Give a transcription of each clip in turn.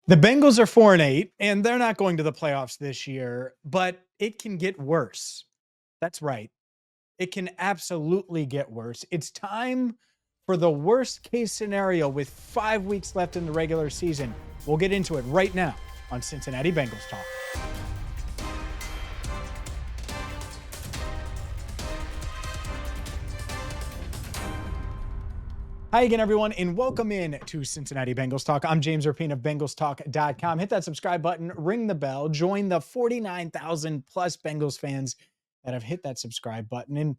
The Bengals are 4-8, and they're not going to the playoffs this year, but it can get worse. That's right. It can absolutely get worse. It's time for the worst case scenario with 5 weeks left in the regular season. We'll get into it right now on Cincinnati Bengals Talk. Hi again, everyone, and welcome in to Cincinnati Bengals Talk. I'm James Rapien of BengalsTalk.com. Hit that subscribe button, ring the bell, join the 49,000 plus Bengals fans that have hit that subscribe button, and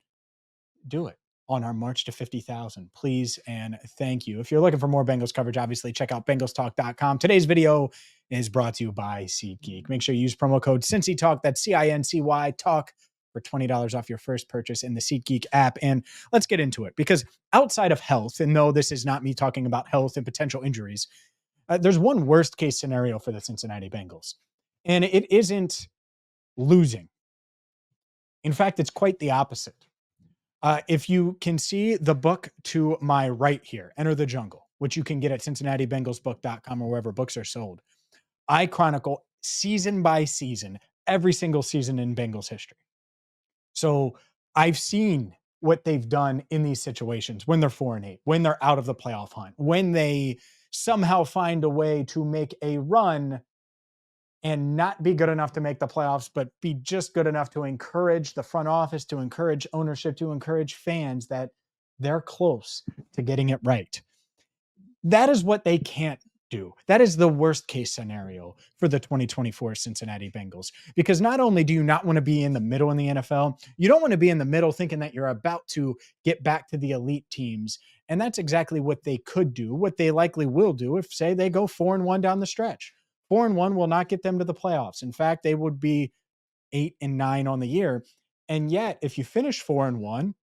do it on our march to 50,000. Please and thank you. If you're looking for more Bengals coverage, obviously check out BengalsTalk.com. Today's video is brought to you by SeatGeek. Make sure you use promo code CincyTalk, that's CINCY Talk, for $20 off your first purchase in the SeatGeek app. And let's get into it, because outside of health, and no, this is not me talking about health and potential injuries, there's one worst case scenario for the Cincinnati Bengals, and it isn't losing. In fact, it's quite the opposite. If you can see the book to my right here, Enter the Jungle, which you can get at CincinnatiBengalsBook.com or wherever books are sold, I chronicle season by season, every single season in Bengals history. So I've seen what they've done in these situations when they're 4-8, when they're out of the playoff hunt, when they somehow find a way to make a run and not be good enough to make the playoffs, but be just good enough to encourage the front office, to encourage ownership, to encourage fans that they're close to getting it right. That is what they can't do. That is the worst case scenario for the 2024 Cincinnati Bengals, because not only do you not want to be in the middle in the NFL, you don't want to be in the middle thinking that you're about to get back to the elite teams. And that's exactly what they could do, what they likely will do if, say, they go 4-1 down the stretch. 4-1 will not get them to the playoffs. In fact, they would be 8-9 on the year. And yet, if you finish 4-1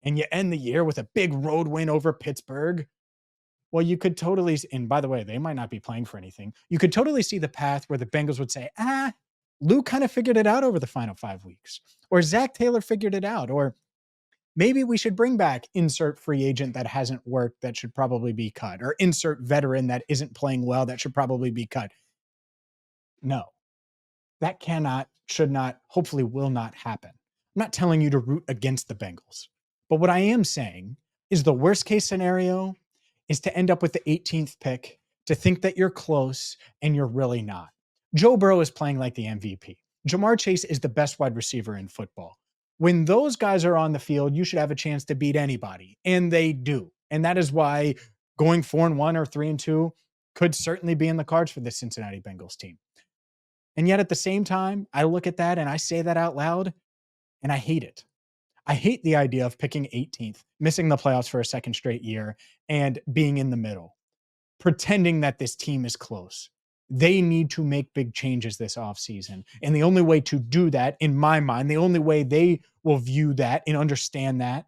and you end the year with a big road win over Pittsburgh, well, you could totally, and by the way, they might not be playing for anything. You could totally see the path where the Bengals would say, Lou kind of figured it out over the final 5 weeks, or Zach Taylor figured it out, or maybe we should bring back insert free agent that hasn't worked that should probably be cut, or insert veteran that isn't playing well that should probably be cut. No, that cannot, should not, hopefully will not happen. I'm not telling you to root against the Bengals, but what I am saying is the worst case scenario is to end up with the 18th pick, to think that you're close and you're really not. Joe Burrow is playing like the MVP. Jamar Chase is the best wide receiver in football. When those guys are on the field, you should have a chance to beat anybody, and they do. And that is why going 4-1 or 3-2 could certainly be in the cards for the Cincinnati Bengals team. And yet at the same time, I look at that and I say that out loud, and I hate it. I hate the idea of picking 18th, missing the playoffs for a second straight year, and being in the middle, pretending that this team is close. They need to make big changes this offseason. And the only way to do that, in my mind, the only way they will view that and understand that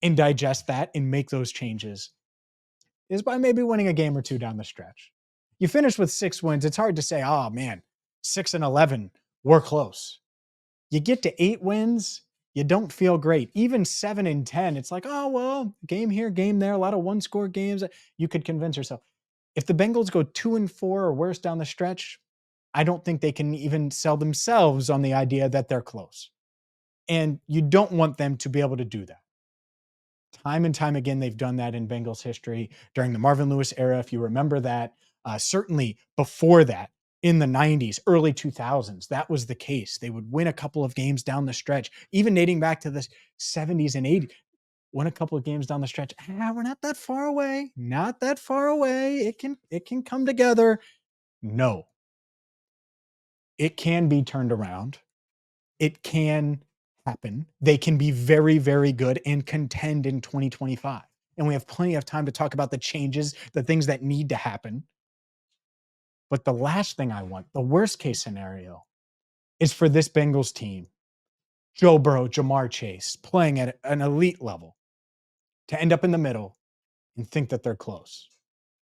and digest that and make those changes is by maybe winning a game or two down the stretch. You finish with 6 wins, it's hard to say, oh man, 6-11, we're close. You get to 8 wins, you don't feel great. Even 7-10, it's like, oh, well, game here, game there, a lot of one-score games. You could convince yourself. If the Bengals go 2-4 or worse down the stretch, I don't think they can even sell themselves on the idea that they're close. And you don't want them to be able to do that. Time and time again, they've done that in Bengals history during the Marvin Lewis era. If you remember that, certainly before that, in the 90s, early 2000s, that was the case. They would win a couple of games down the stretch, even dating back to the 70s and 80s. Win a couple of games down the stretch. We're not that far away. Not that far away. It can come together. No, it can be turned around. It can happen. They can be very, very good and contend in 2025. And we have plenty of time to talk about the changes, the things that need to happen. But the last thing I want, the worst case scenario, is for this Bengals team, Joe Burrow, Jamar Chase, playing at an elite level, to end up in the middle and think that they're close.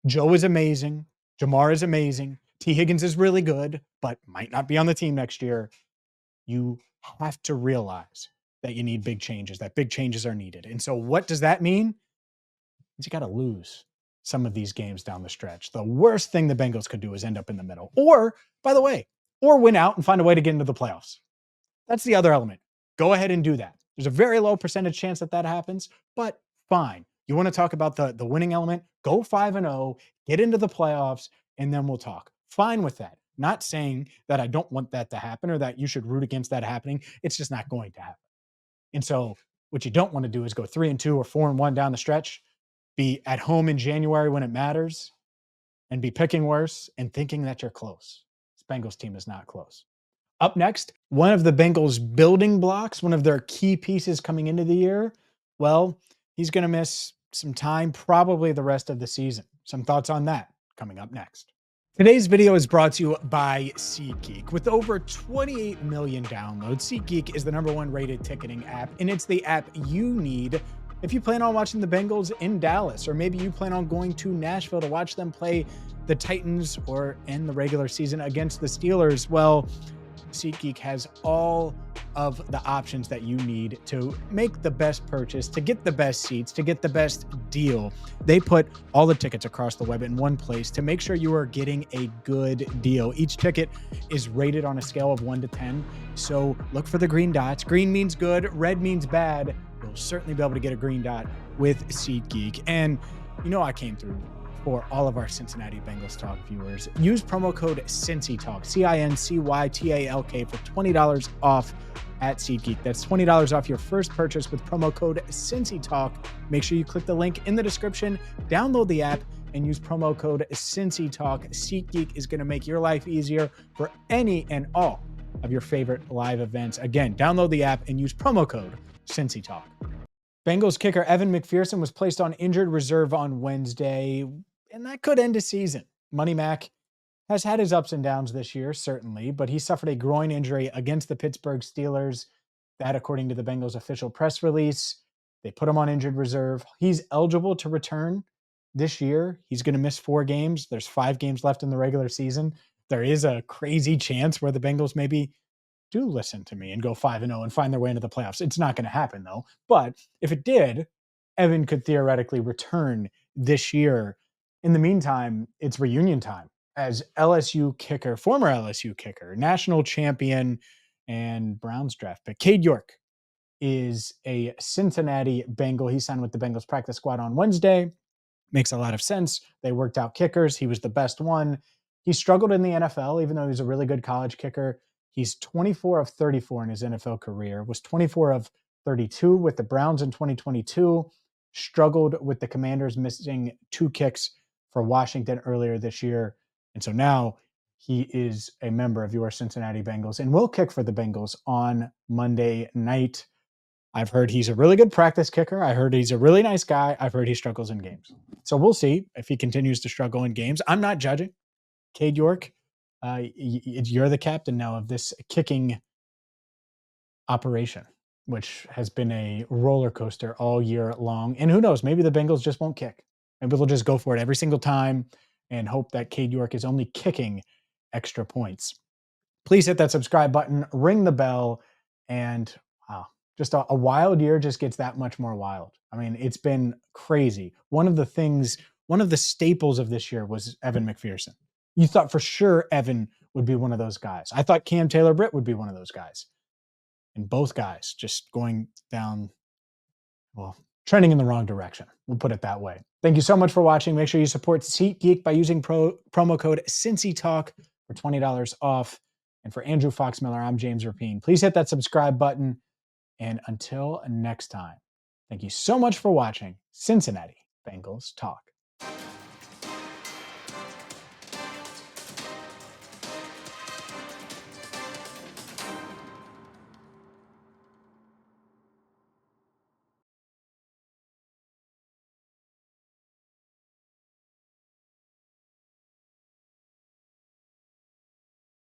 Joe is amazing. Jamar is amazing. T. Higgins is really good, but might not be on the team next year. You have to realize that you need big changes, that big changes are needed. And so what does that mean? You got to lose some of these games down the stretch. The worst thing the Bengals could do is end up in the middle. Or, by the way, or win out and find a way to get into the playoffs. That's the other element. Go ahead and do that. There's a very low percentage chance that that happens, but fine. You want to talk about the winning element? Go 5-0, get into the playoffs, and then we'll talk. Fine with that. Not saying that I don't want that to happen or that you should root against that happening. It's just not going to happen. And so what you don't want to do is go 3-2 or 4-1 down the stretch, be at home in January when it matters, and be picking worse and thinking that you're close. This Bengals team is not close. Up next, one of the Bengals' building blocks, one of their key pieces coming into the year, well, he's going to miss some time, probably the rest of the season. Some thoughts on that coming up next. Today's video is brought to you by SeatGeek. With over 28 million downloads, SeatGeek is the #1 rated ticketing app, and it's the app you need if you plan on watching the Bengals in Dallas, or maybe you plan on going to Nashville to watch them play the Titans or end the regular season against the Steelers. Well, SeatGeek has all of the options that you need to make the best purchase, to get the best seats, to get the best deal. They put all the tickets across the web in one place to make sure you are getting a good deal. Each ticket is rated on a scale of 1 to 10. So look for the green dots. Green means good, red means bad. You'll certainly be able to get a green dot with SeatGeek. And you know I came through for all of our Cincinnati Bengals Talk viewers. Use promo code CincyTalk, CINCYTALK, for $20 off at SeatGeek. That's $20 off your first purchase with promo code CincyTalk. Make sure you click the link in the description, download the app, and use promo code CincyTalk. SeatGeek is going to make your life easier for any and all of your favorite live events. Again, download the app and use promo code CincyTalk. Bengals kicker Evan McPherson was placed on injured reserve on Wednesday, and that could end a season. Money Mac has had his ups and downs this year, certainly, but he suffered a groin injury against the Pittsburgh Steelers. That, according to the Bengals official press release, they put him on injured reserve. He's eligible to return this year. He's going to miss 4 games. There's 5 games left in the regular season. There is a crazy chance where the Bengals maybe do listen to me and go 5-0 and find their way into the playoffs. It's not going to happen, though. But if it did, Evan could theoretically return this year. In the meantime, it's reunion time as LSU kicker, former LSU kicker, national champion, and Browns draft pick Cade York is a Cincinnati Bengal. He signed with the Bengals practice squad on Wednesday. Makes a lot of sense. They worked out kickers. He was the best one. He struggled in the NFL, even though he was a really good college kicker. He's 24 of 34 in his NFL career, was 24 of 32 with the Browns in 2022, struggled with the Commanders, missing 2 kicks for Washington earlier this year. And so now he is a member of your Cincinnati Bengals and will kick for the Bengals on Monday night. I've heard he's a really good practice kicker. I heard he's a really nice guy. I've heard he struggles in games. So we'll see if he continues to struggle in games. I'm not judging. Cade York, you're the captain now of this kicking operation, which has been a roller coaster all year long. And who knows, maybe the Bengals just won't kick. Maybe they'll just go for it every single time and hope that Cade York is only kicking extra points. Please hit that subscribe button, ring the bell, and wow, just a wild year just gets that much more wild. I mean, it's been crazy. One of the staples of this year was Evan McPherson. You thought for sure Evan would be one of those guys. I thought Cam Taylor-Britt would be one of those guys. And both guys just going down, well, trending in the wrong direction. We'll put it that way. Thank you so much for watching. Make sure you support SeatGeek by using promo code CincyTalk for $20 off. And for Andrew Foxmiller, I'm James Rapien. Please hit that subscribe button. And until next time, thank you so much for watching Cincinnati Bengals Talk.